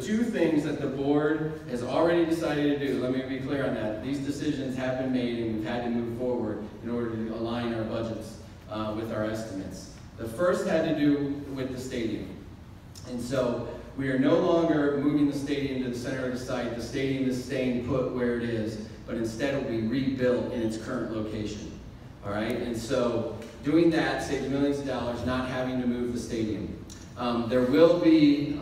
two things that the board has already decided to do. Let me be clear on that. These decisions have been made and we've had to move forward in order to align our budgets with our estimates. The first had to do with the stadium. And so we are no longer moving the stadium to the center of the site. The stadium is staying put where it is, but instead it will be rebuilt in its current location. All right, and so doing that saves millions of dollars, not having to move the stadium. There will be,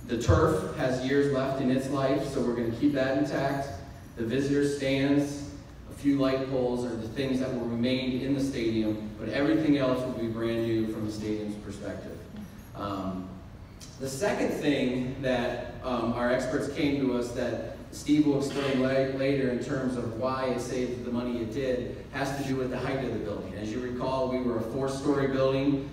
the turf has years left in its life, so we're going to keep that intact. The visitor stands, a few light poles are the things that will remain in the stadium, but everything else will be brand new from the stadium's perspective. The second thing that our experts came to us that Steve will explain later in terms of why it saved the money it did has to do with the height of the building. As you recall, we were a 4-story building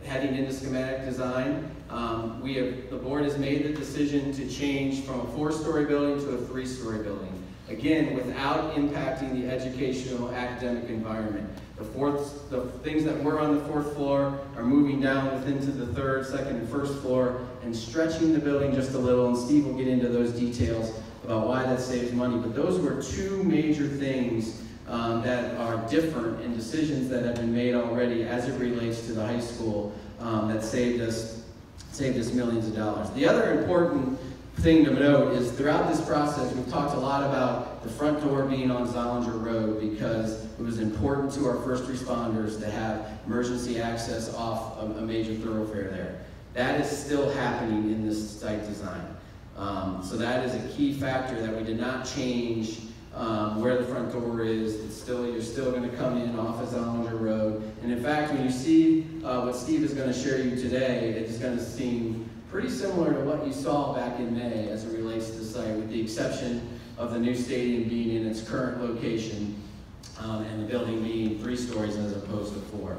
heading into schematic design. The board has made the decision to change from a 4-story building to a 3-story building. Again, without impacting the educational academic environment. The things that were on the 4th floor are moving down into the 3rd, 2nd, and 1st floor and stretching the building just a little, and Steve will get into those details about why that saves money. But those were two major things that are different in decisions that have been made already as it relates to the high school that saved us millions of dollars. The other important thing to note is throughout this process, we've talked a lot about the front door being on Zollinger Road because it was important to our first responders to have emergency access off a major thoroughfare there. That is still happening in this site design. So that is a key factor that we did not change where the front door is. You're still going to come in off of Zollinger Road. And in fact, when you see what Steve is going to share you today, it's going to seem pretty similar to what you saw back in May as it relates to the site, with the exception of the new stadium being in its current location and the building being 3 stories as opposed to 4.